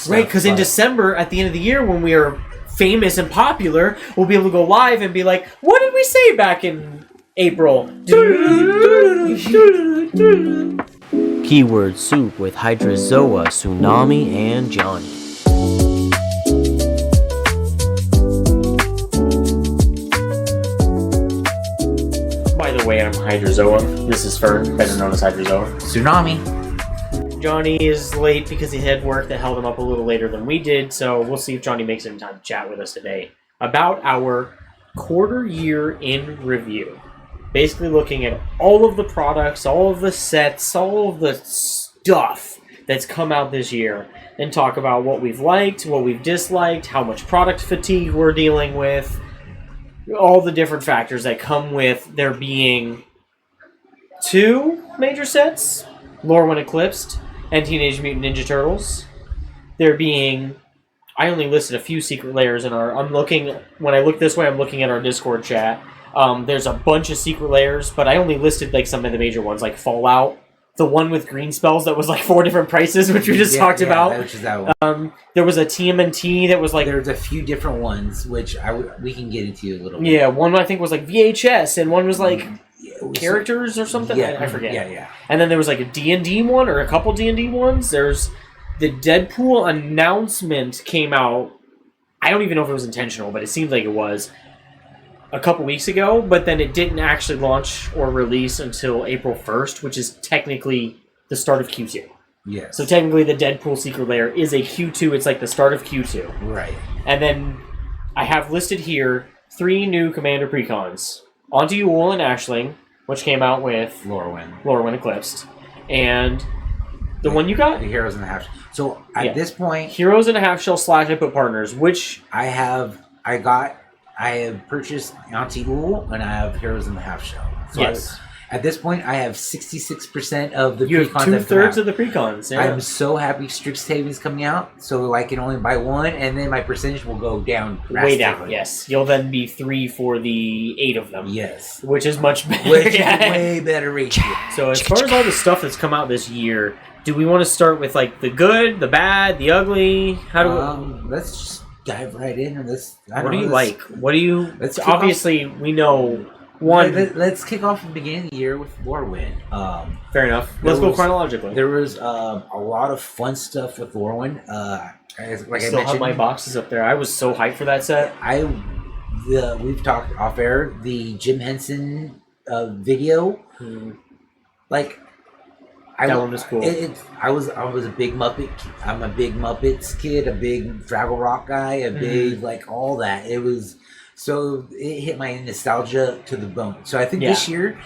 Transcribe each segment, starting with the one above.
Right, because in December, at the end of the year, when we are famous and popular, we'll be able to go live and be like, what did we say back in April? Keyword soup with Hydrozoa, Sunami, and Jonny. By the way, I'm Hydrozoa. This is Fern, better known as Hydrozoa. Tsunami. Jonny is late because he had work that held him up a little later than we did, so we'll see if Jonny makes it in time to chat with us today about our quarter year in review. Basically looking at all of the products, all of the sets, all of the stuff that's come out this year, and talk about what we've liked, what we've disliked, how much product fatigue we're dealing with, all the different factors that come with there being two major sets, Lorwyn Eclipsed and Teenage Mutant Ninja Turtles. There being, I only listed a few Secret Lairs in our, when I look this way, I'm looking at our Discord chat. There's a bunch of Secret Lairs, but I only listed like some of the major ones, like Fallout, the one with green spells that was like 4 different prices, which we just talked about. Which is that one. There was a TMNT that was like... There's a few different ones, which we can get into a little bit. Yeah, one I think was like VHS, and one was like... characters or something? Yeah, I forget. Yeah. And then there was like a D&D one or a couple D&D ones. There's the Deadpool announcement came out. I don't even know if it was intentional, but it seems like it was a couple weeks ago, but then it didn't actually launch or release until April 1st, which is technically the start of Q2. Yes. So technically the Deadpool Secret Lair is a Q2. It's like the start of Q2. Right. And then I have listed here 3 new Commander Precons. Onto You, Wool, and Ashling, which came out with Lorwyn Eclipsed. And the one you got? The Heroes in the Half Shell. So at this point... Heroes in a Half Shell / I put partners, which... I have purchased Auntie Wool, and I have Heroes in the Half Shell. So yes. At this point, I have 66% of the precons. You have 2/3 of the precons. Yeah. I'm so happy Strixhaven is coming out, so I can only buy one, and then my percentage will go down way down. Yes, you'll then be 3 for the 8 of them. Yes, which is much better. Which is way better ratio. So as far as all the stuff that's come out this year, do we want to start with like the good, the bad, the ugly? How do we? Let's just dive right in, and what do you like? What do you? Obviously, we know. Let's kick off the beginning of the year with Lorwyn. Fair enough. Let's go chronologically. There was a lot of fun stuff with Lorwyn. I still have my boxes up there. I was so hyped for that set. We've talked off air. The Jim Henson video, that one was cool. I was a big Muppet. I'm a big Muppets kid, a big Fraggle Rock guy, a big all that. It was. So it hit my nostalgia to the bone. So I think this year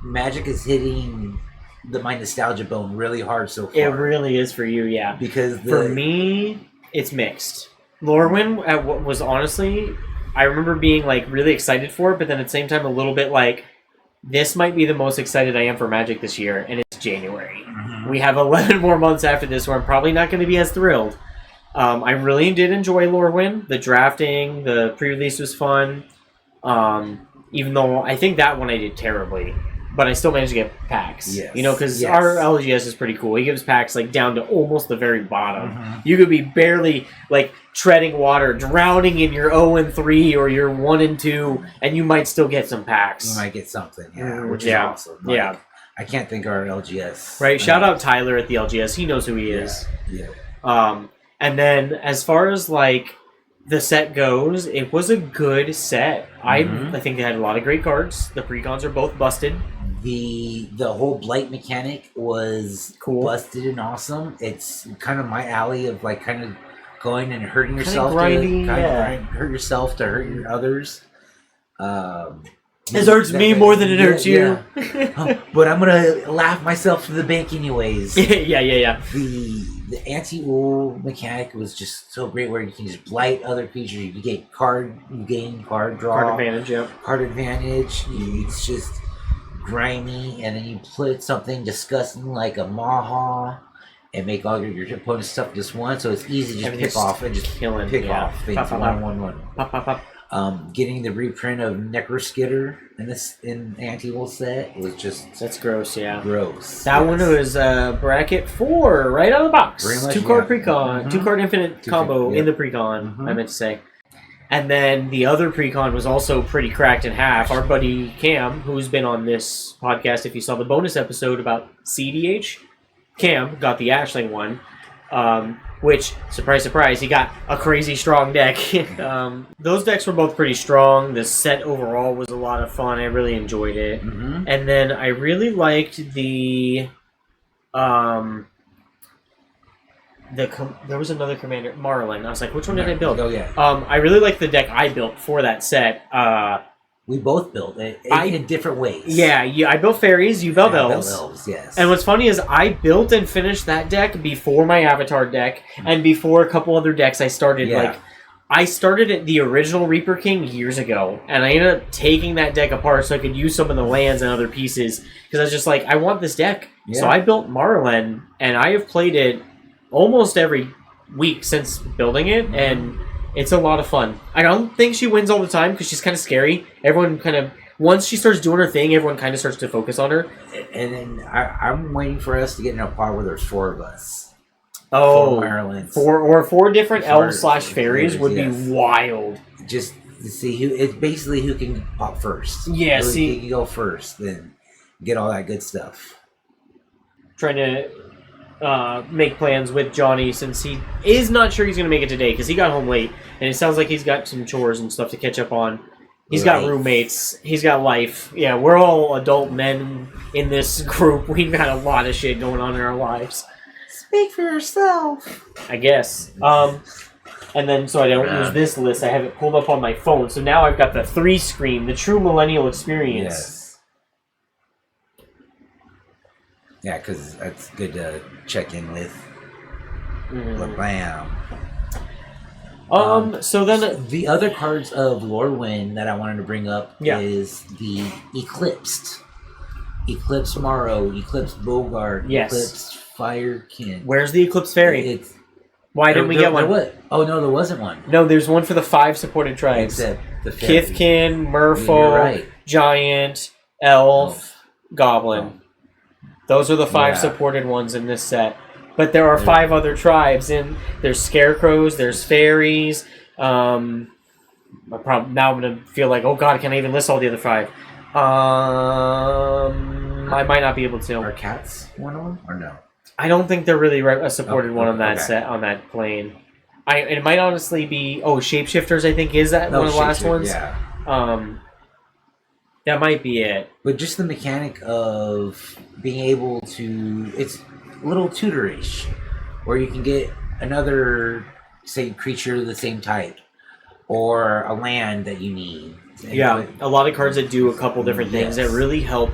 Magic is hitting my nostalgia bone really hard so far. It really is for you, yeah. Because for me, it's mixed. Lorwyn was honestly, I remember being like really excited for it, but then at the same time a little bit like, this might be the most excited I am for Magic this year, and it's January. Mm-hmm. We have 11 more months after this where I'm probably not going to be as thrilled. I really did enjoy Lorwyn. The drafting, the pre-release was fun. Even though I think that one I did terribly, but I still managed to get packs. Yes. Because our LGS is pretty cool. He gives packs like down to almost the very bottom. Mm-hmm. You could be barely like treading water, drowning in your 0-3 or your 1-2, and you might still get some packs. You might get something, which is awesome. Yeah. I can't think of our LGS. Right. Shout out Tyler at the LGS. He knows who he is. Yeah. And then as far as like the set goes, it was a good set. I think they had a lot of great cards. The precons are both busted. The whole blight mechanic was cool, busted and awesome. It's kind of my alley of like kind of going and hurting yourself, hurt yourself to hurt your others. It hurts me more than it hurts you. But I'm gonna laugh myself to the bank anyways. Yeah. The anti-wool mechanic was just so great, where you can just blight other creatures. You gain card draw, card advantage. Yeah, card advantage. It's just grimy, and then you put something disgusting like a Maha and make all your opponent's stuff just one, so it's easy to just pick off and just pick off things one. Pop. Getting the reprint of Necroskitter in Anti-Will set was just That's gross, yeah. gross. That one was bracket 4, right out of the box. Pretty much, 2-card precon, Mhm. 2-card infinite combo in the precon, I meant to say. And then the other precon was also pretty cracked in half. Our buddy Cam, who's been on this podcast, if you saw the bonus episode about CDH, Cam got the Ashling one. Which, surprise, surprise, he got a crazy strong deck. Those decks were both pretty strong. The set overall was a lot of fun. I really enjoyed it. Mm-hmm. And then I really liked the there was another commander, Marlin. I was like, which one did I build? Oh, yeah. I really liked the deck I built for that set. We both built it in different ways. Yeah, I built fairies, you built elves. Elves, yes. And what's funny is I built and finished that deck before my Avatar deck and before a couple other decks I started. Yeah. Like, I started at the original Reaper King years ago, and I ended up taking that deck apart so I could use some of the lands and other pieces, because I was just like, I want this deck. Yeah. So I built Marlin, and I have played it almost every week since building it, and it's a lot of fun. I don't think she wins all the time because she's kind of scary. Everyone kind of, once she starts doing her thing, everyone kind of starts to focus on her. And then I'm waiting for us to get in a pod where there's 4 of us. Oh, 4 Marlins. 4 different elves / fairies would be wild. Just to see it's basically who can pop first. Yeah, who can go first, then get all that good stuff. Trying to make plans with Jonny, since he is not sure he's going to make it today because he got home late, and it sounds like he's got some chores and stuff to catch up on. He's got roommates. He's got life. Yeah, we're all adult men in this group. We've got a lot of shit going on in our lives. Speak for yourself. I guess. And then, so I don't use this list. I have it pulled up on my phone. So now I've got the 3 screen, the true millennial experience. Yes. Yeah, because that's good to check in with. Bam. So then the other cards of Lorwyn that I wanted to bring up is the Eclipsed. Eclipsed Morrow, Eclipsed Bogart, Eclipsed Firekin. Where's the Eclipse Fairy? Why didn't we get one? Oh, no, there wasn't one. No, there's one for the 5 supported tribes. Except the fairy. Kithkin, Merfolk, Giant, Elf, Goblin. Those are the 5 supported ones in this set. But there are 5 other tribes, and there's scarecrows, there's fairies. Now I'm going to feel like, oh god, can I even list all the other 5? I might not be able to. Are cats one of them, or no? I don't think they're really a supported one on that set, on that plane. It might honestly be... Oh, Shapeshifters, I think, is that one of the last ones? Yeah. That might be it. But just the mechanic of being able to... It's a little tutorish, where you can get another, say, creature of the same type, or a land that you need. Yeah, a lot of cards that do a couple different things that really help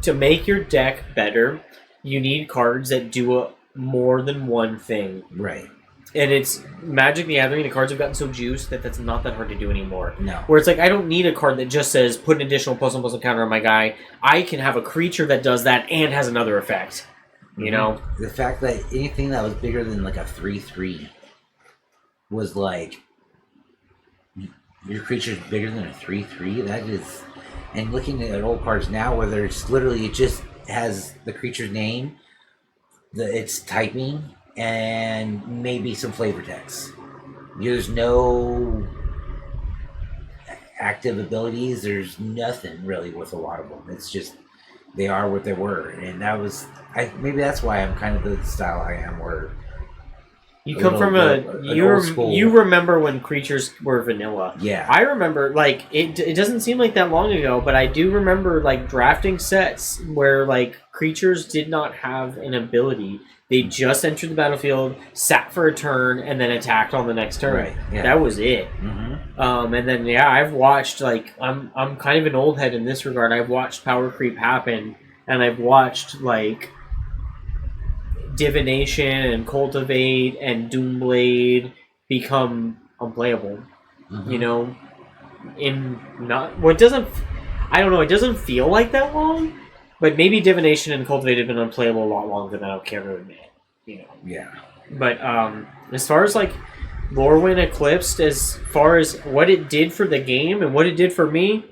to make your deck better. You need cards that do more than one thing. Right. And it's Magic the Gathering, the cards have gotten so juiced that that's not that hard to do anymore. No. Where it's like, I don't need a card that just says, put an additional +1/+1 counter on my guy. I can have a creature that does that and has another effect. You know? The fact that anything that was bigger than like a 3/3 was like, your creature's bigger than a 3/3? That is... And looking at old cards now where there's literally, it just has the creature's name, its typing, and maybe some flavor text. There's no active abilities. There's nothing really with a lot of them. It's just they are what they were, and that was maybe that's why I'm kind of the style I am. Where you come from you remember when creatures were vanilla. Yeah, I remember, like, it doesn't seem like that long ago, but I do remember like drafting sets where like creatures did not have an ability. They just entered the battlefield, sat for a turn, and then attacked on the next turn. Right. Yeah. That was it. Mm-hmm. And then I've watched, like, I'm kind of an old head in this regard. I've watched power creep happen, and I've watched like Divination and Cultivate and Doomblade become unplayable. Mm-hmm. You know, it doesn't feel like that long. But maybe Divination and Cultivate have been unplayable a lot longer than I care to admit. You know. Yeah. But as far as like Lorwyn Eclipsed, as far as what it did for the game and what it did for me,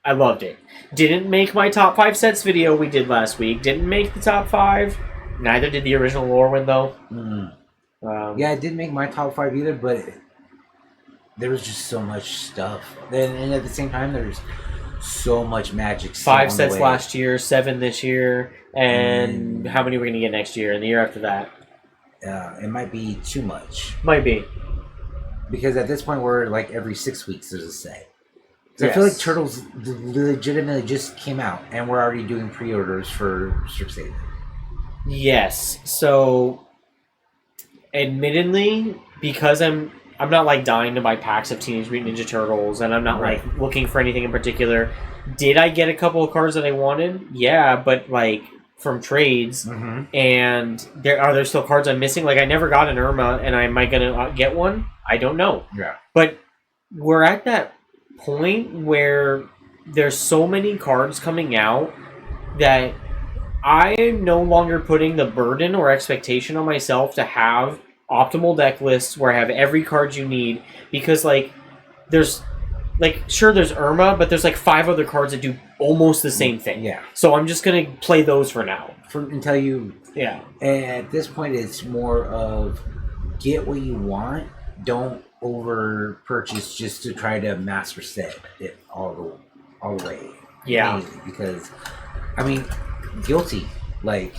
I loved it. Didn't make my top 5 sets video we did last week. Didn't make the top 5. Neither did the original Lorwyn, though. Yeah, it didn't make my top 5 either, but there was just so much stuff. And at the same time, there's so much magic. 5 sets last year, 7 this year, and how many are we going to get next year and the year after that? It might be too much. Might be. Because at this point, we're like every 6 weeks there's a set. Yes. I feel like Turtles legitimately just came out, and we're already doing pre-orders for Strixhaven. Yes. So, admittedly, because I'm not like dying to buy packs of Teenage Mutant Ninja Turtles, and I'm not like looking for anything in particular. Did I get a couple of cards that I wanted? Yeah, but like from trades, and are there still cards I'm missing? Like I never got an Irma, and am I gonna get one? I don't know. Yeah. But we're at that point where there's so many cards coming out that I am no longer putting the burden or expectation on myself to have optimal deck lists where I have every card you need, because like there's like sure there's Irma, but there's like 5 other cards that do almost the same thing. Yeah. So I'm just gonna play those for now. Until you. Yeah. At this point, it's more of get what you want. Don't over purchase just to try to master set it all the way. Yeah. Because I mean, guilty. Like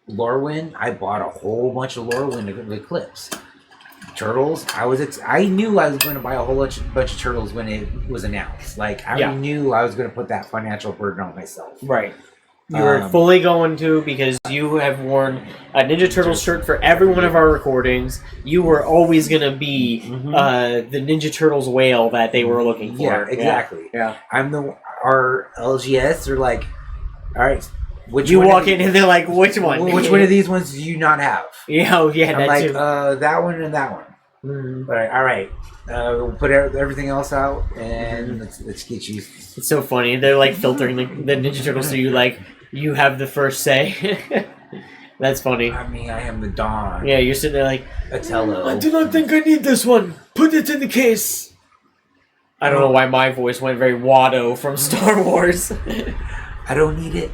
Lorwyn, I bought a whole bunch of Lorwyn Eclipse. Turtles, I knew I was going to buy a whole bunch of Turtles when it was announced. Like I knew I was going to put that financial burden on myself. Right. You were fully going to, because you have worn a Ninja Turtles shirt for every one of our recordings. You were always going to be the Ninja Turtles whale that they were looking for. Yeah, exactly. Yeah. Our LGS are like, all right, you walk in and they're like, which one? Which one of these ones do you not have? Yeah, I'm that like, too. that one and that one. All right. We'll put everything else out and let's get you. It's so funny. They're like filtering the Ninja Turtles to you, like you have the first say. That's funny. I mean, I am the Dawn. Yeah, you're sitting there like, Atello. I do not think I need this one. Put it in the case. I don't know why my voice went very Watto from Star Wars. I don't need it,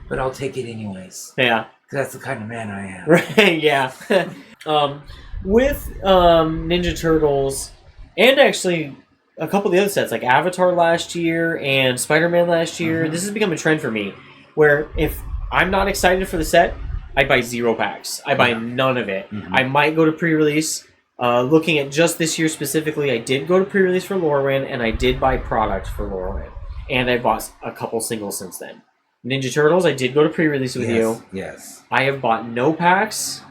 but I'll take it anyways. Yeah. Because that's the kind of man I am. Right, yeah. With Ninja Turtles, and actually a couple of the other sets, like Avatar last year and Spider-Man last year, this has become a trend for me, where if I'm not excited for the set, I buy 0 packs. I buy none of it. I might go to pre-release. Looking at just this year specifically, I did go to pre-release for Lorwyn, and I did buy product for Lorwyn. And I bought a couple singles since then. Ninja Turtles, I did go to pre-release with you. Yes. I have bought no packs.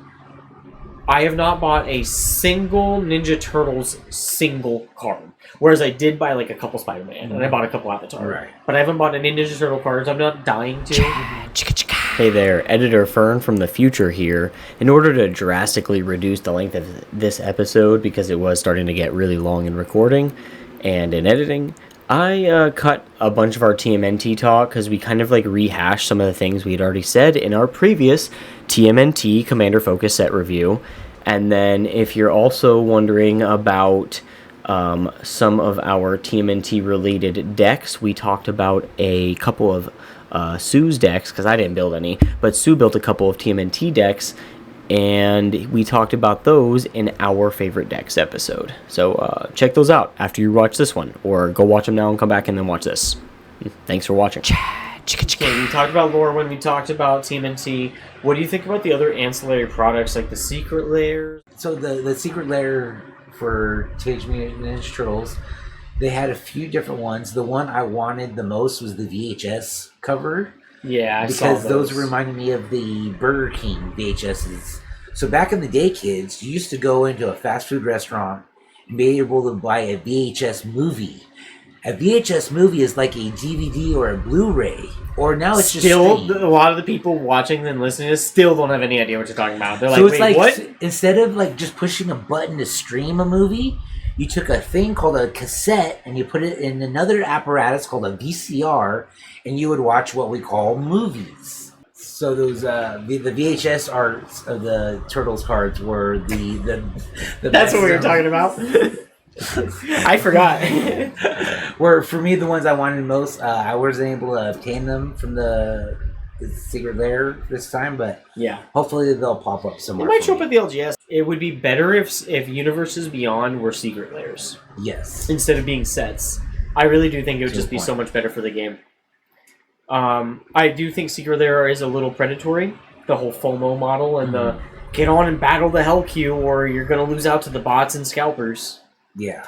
I have not bought a single Ninja Turtles single card. Whereas I did buy like a couple Spider-Man, and I bought a couple Avatar. Right. But I haven't bought any Ninja Turtle cards. I'm not dying to. Hey there, Editor Fern from the future here. In order to drastically reduce the length of this episode, because it was starting to get really long in recording and in editing, I cut a bunch of our TMNT talk because we kind of like rehashed some of the things we had already said in our previous TMNT Commander Focus set review. And then if you're also wondering about some of our TMNT related decks, we talked about a couple of Sue's decks, because I didn't build any, but Sue built a couple of TMNT decks, and we talked about those in our favorite decks episode. So check those out after you watch this one, or go watch them now and come back and then watch this. Thanks for watching. Okay, we talked about Lorwyn, we talked about TMNT. What do you think about the other ancillary products like the Secret Lairs? So the Secret Lair for Teenage Mutant Ninja Turtles, they had a few different ones. The one I wanted the most was the VHS cover. Yeah, I saw because those reminded me of the Burger King VHSs. So back in the day, kids, you used to go into a fast food restaurant and be able to buy a VHS movie. A VHS movie is like a DVD or a Blu-ray, or now it's still just a lot of the people watching and listening to this still don't have any idea what you're talking about. They're so like, it's wait, like, what? Instead of like just pushing a button to stream a movie, you took a thing called a cassette and you put it in another apparatus called a VCR, and you would watch what we call movies. So those the VHS arts of the Turtles cards were the That's what we were talking about. I forgot. Were for me the ones I wanted most. I wasn't able to obtain them from the Secret Lair this time, but yeah, hopefully they'll pop up It somewhere. might show up at the LGS. It would be better if Universes Beyond were Secret Lairs Yes. instead of being sets. I really do think it would To just a be point. so much better for the game. I do think Secret Lair is a little predatory. The whole FOMO model and the get on and battle the Hell Queue, or you're going to lose out to the bots and scalpers. Yeah.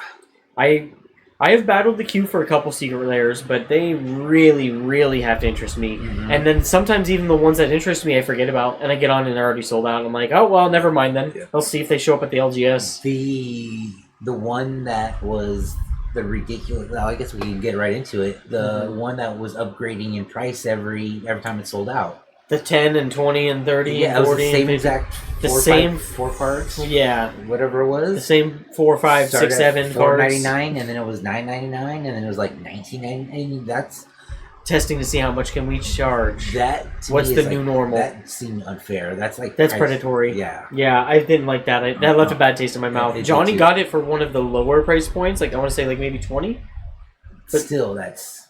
I have battled the queue for a couple Secret Lairs, but they really, really have to interest me. And then sometimes even the ones that interest me, I forget about, and I get on and they're already sold out. I'm like, oh well, never mind then. Yeah. I'll see if they show up at the LGS. The one that was the ridiculous. Well, I guess we can get right into it. The one that was upgrading in price every time it sold out. The 10 and 20 and 30 Yeah, and it was 40 the same and 50. exact The four, same- four cards. Yeah, Whatever it was. the same 4, 5, 6, 7 cards. $4.99, and then it was $9.99, and then it was like $19.99. That's Testing to see how much can we charge. that. To What's me the is new like, normal? That seemed unfair. That's like That's price- predatory. Yeah. Yeah, I didn't like that. That left a bad taste in my mouth. It did Johnny too. got it for one of the lower price points. Like I want to say, like maybe 20. But- Still, that's.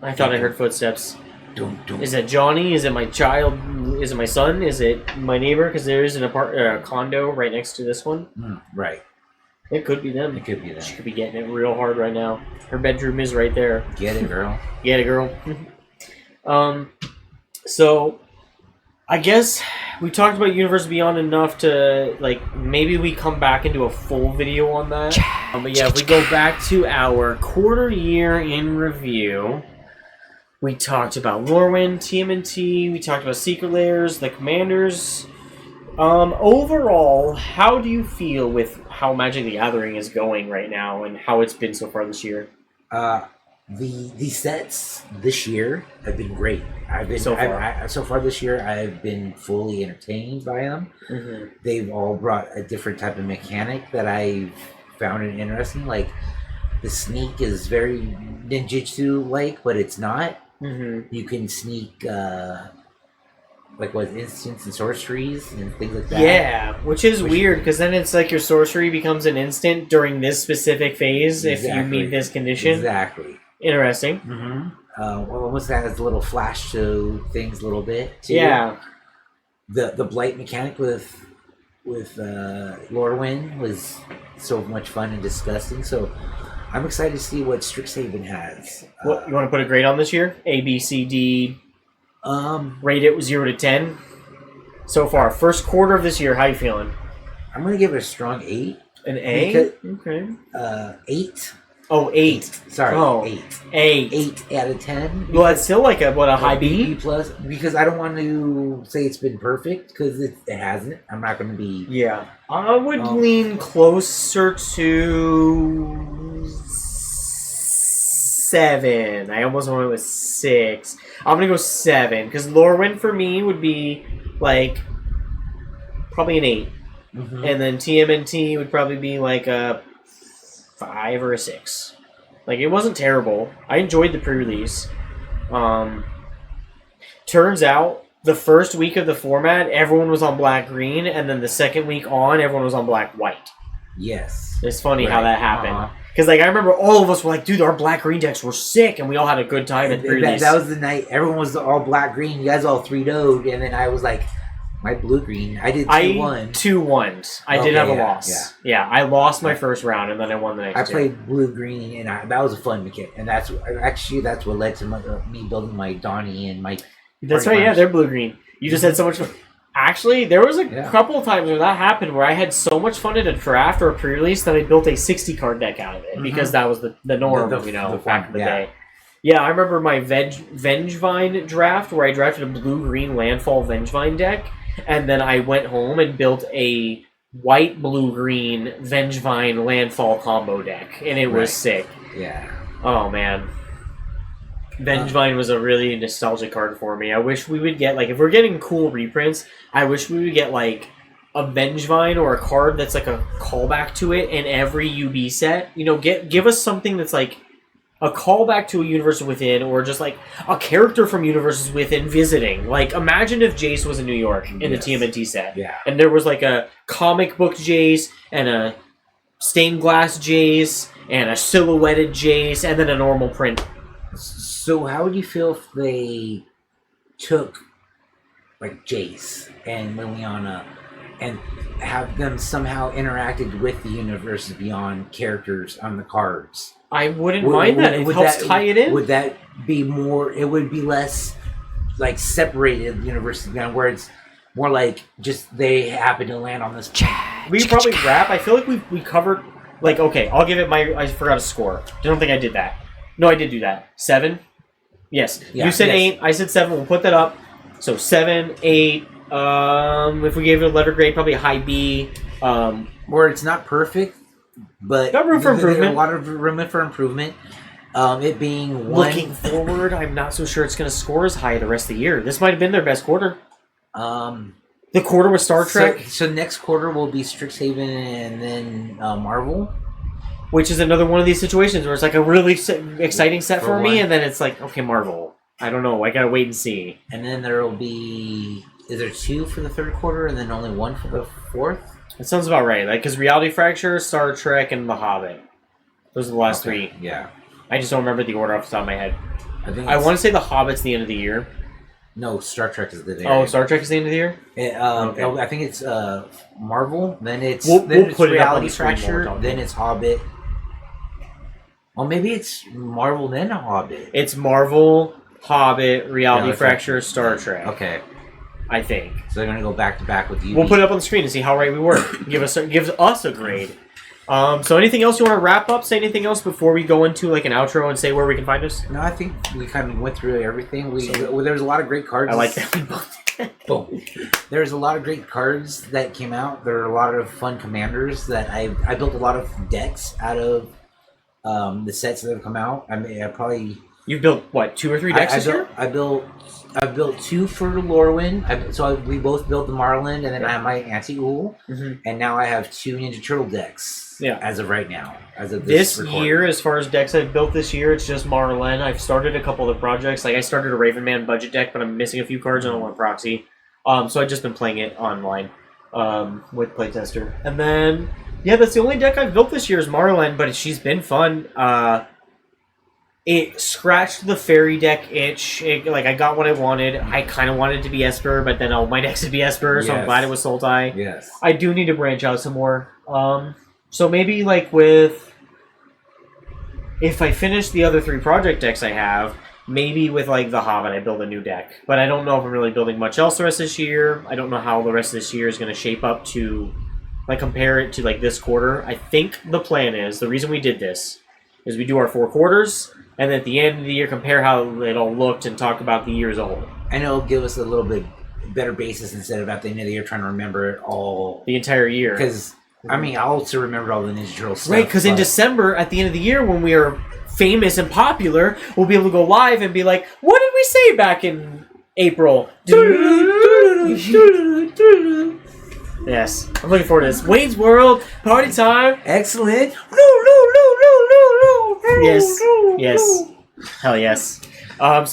I thought I heard footsteps. Don't. Is it Johnny? Is it my child? Is it my son? Is it my neighbor? Because there is a condo right next to this one. Right. It could be them. It could be She that. could be getting it real hard right now. Her bedroom is right there. Get it, girl. Get it, girl. So I guess we talked about Universe Beyond enough to like maybe we come back and do a full video on that. But yeah, if we go back to our quarter year in review, we talked about Lorwyn, TMNT, we talked about Secret Lairs, the Commanders. Overall, how do you feel with how Magic the Gathering is going right now and how it's been so far this year? The sets this year have been great. So far. So far this year, I've been fully entertained by them. They've all brought a different type of mechanic that I've found it interesting. Like the sneak is very ninjutsu like, but it's not. You can sneak like what instants and sorceries and things like that. Yeah, which is weird because then it's like your sorcery becomes an instant during this specific phase if you meet this condition. Exactly. Interesting. Almost has a little flash to things a little bit too. Yeah. The blight mechanic with Lorwyn was so much fun and disgusting. So I'm excited to see what Strixhaven has. What you want to put a grade on this year? A, B, C, D. Rate it 0 to 10. So far, first quarter of this year, how you feeling? I'm gonna give it a strong 8. An A. Because- Okay. 8. Oh, 8. Sorry, Oh. 8. 8. 8 out of 10. Well, that's still like a high B B. plus, because I don't want to say it's been perfect because it hasn't. I'm not going to be. Yeah, I would lean closer to 7. I almost went with 6. I'm gonna go 7 because Lorwyn for me would be like probably an 8, and then TMNT would probably be like a 5 or a 6. Like it wasn't terrible. I enjoyed the pre-release. Turns out the first week of the format, everyone was on black green, and then the second week on, everyone was on black white. Yes. It's funny how that happened. Uh-huh. Because like I remember all of us were like, dude, our black green decks were sick, and we all had a good time at the pre-release. That was the night everyone was all black green. You guys all 3-0'd, and then I was like, my blue green. I did 2-1. 2-1. I did Okay, have a yeah, loss. Yeah, I lost my first round, and then I won the next I two. played blue green, and that was a fun mechanic. And that's what led to me building my Donnie and my. That's party right, yeah, bunch. they're blue green. You just had so much fun. Actually, there was a couple of times where that happened where I had so much fun at a draft or a pre-release that I built a 60 card deck out of it because that was the norm, The back in the yeah. day. Yeah, I remember my Vengevine draft where I drafted a blue-green landfall Vengevine deck, and then I went home and built a white-blue-green Vengevine landfall combo deck, and it was sick. Yeah. Oh, man. Vengevine was a really nostalgic card for me. I wish we would get, like, if we're getting cool reprints, I wish we would get, like, a Vengevine or a card that's, like, a callback to it in every UB set. You know, give us something that's, like, a callback to a universe within, or just like a character from universes within visiting. Like, imagine if Jace was in New York in the TMNT set, and there was like a comic book Jace and a stained glass Jace and a silhouetted Jace and then a normal print. So how would you feel if they took like Jace and Liliana and have them somehow interacted with the universes beyond characters on the cards? I wouldn't mind that. It helps tie it in. Would that be more? It would be less like separated universes beyond, where it's more like just they happen to land on this. We could probably wrap. I feel like we covered. Like, okay, I'll give it my. I forgot a score. I don't think I did that. No, I did do that. 7. Yes. You said 8. I said 7. We'll put that up. So 7, 8. If we gave it a letter grade, probably a high B. Where it's not perfect, but got room for improvement. A lot of room for improvement. It being one. Looking forward, I'm not so sure it's going to score as high the rest of the year. This might have been their best quarter. The quarter with Star Trek. So next quarter will be Strixhaven and then Marvel. Which is another one of these situations where it's like a really exciting set for me, and then it's like, okay, Marvel. I don't know. I gotta wait and see. And then there will be... Is there 2 for the third quarter and then only 1 for the fourth? That sounds about right. Like, because Reality Fracture, Star Trek, and The Hobbit. Those are the last 3. Yeah. I just don't remember the order off the top of my head. I want to say The Hobbit's the end of the year. No, Star Trek is the day. Oh, Star Trek is the end of the year? Okay. I think it's Marvel, then it's, we'll put Reality it up on the Fracture, then it's Hobbit. Well, maybe it's Marvel, then Hobbit. It's Marvel, Hobbit, Reality Fracture, Star Trek. Okay. I think. So they're going to go back to back with you. We'll put it up on the screen and see how right we were. Give us a grade. So anything else you want to wrap up? Say anything else before we go into like an outro and say where we can find us? No, I think we kind of went through everything. There's a lot of great cards. I like that. Boom. There's a lot of great cards that came out. There are a lot of fun commanders that I built a lot of decks out of the sets that have come out. I mean, I You've built what, 2 or 3 decks this year? I've built 2 for Lorwyn. We both built the Marlin, and then I have my Anti-Ool, and now I have 2 Ninja Turtle decks. Yeah. As of right now, as of this year, as far as decks I've built this year, it's just Marlin. I've started a couple of projects. Like I started a Raven Man budget deck, but I'm missing a few cards. I don't want proxy. So I've just been playing it online with Playtester, and then that's the only deck I've built this year is Marlin. But she's been fun. It scratched the fairy deck itch. I got what I wanted. I kind of wanted it to be Esper, but then all my decks would be Esper, so I'm glad it was Sultai. Yes. I do need to branch out some more. So maybe if I finish the other 3 project decks I have, maybe with The Hobbit I build a new deck. But I don't know if I'm really building much else the rest of this year. I don't know how the rest of this year is going to shape up to compare it to this quarter. I think the plan is, the reason we did this is we do our 4 quarters, and then at the end of the year compare how it all looked and talk about the year as a whole. And it'll give us a little bit better basis instead of at the end of the year trying to remember it all. The entire year. Because, I mean, I also remembered all the Ninja Turtle stuff. Right, because in December, at the end of the year, when we are famous and popular, we'll be able to go live and be like, what did we say back in April? Yes, I'm looking forward to this. Wayne's World, party time. Excellent. No. Yes. Hell yes. I've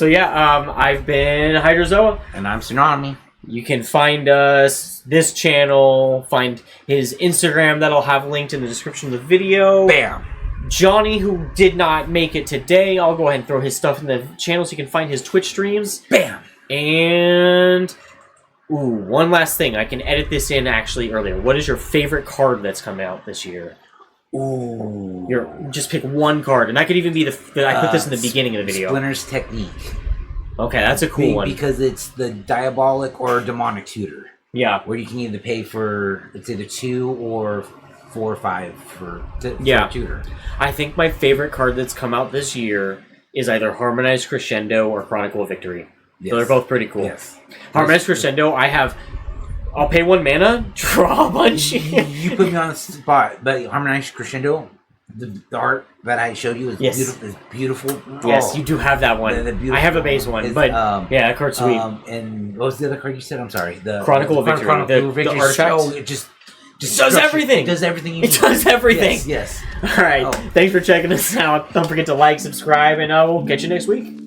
been Hydrozoa. And I'm Sunami. You can find us, this channel, find his Instagram that'll have linked in the description of the video. Bam. Jonny, who did not make it today, I'll go ahead and throw his stuff in the channel so you can find his Twitch streams. Bam. And... one last thing. I can edit this in actually earlier. What is your favorite card that's come out this year? Just pick one card, and that could even be I put this in the beginning of the video. Splinter's Technique. Okay, that's a cool one. Because it's the Diabolic or Demonic Tutor. Yeah. Where you can either pay for, it's either 2 or 4 or 5 for Tutor. I think my favorite card that's come out this year is either Harmonized Crescendo or Chronicle of Victory. Yes. So they're both pretty cool. Yes. Harmonized Crescendo, I'll pay 1 mana, draw a bunch. You put me on the spot, but Harmonized Crescendo, the art that I showed you is beautiful. Yes, you do have that one. I have a base one, but that card's sweet. And what was the other card you said? I'm sorry. The Chronicle of Victory. The artifact. Just does everything. It does everything you It does everything. Yes. All right. Oh. Thanks for checking us out. Don't forget to like, subscribe, and we'll catch you next week.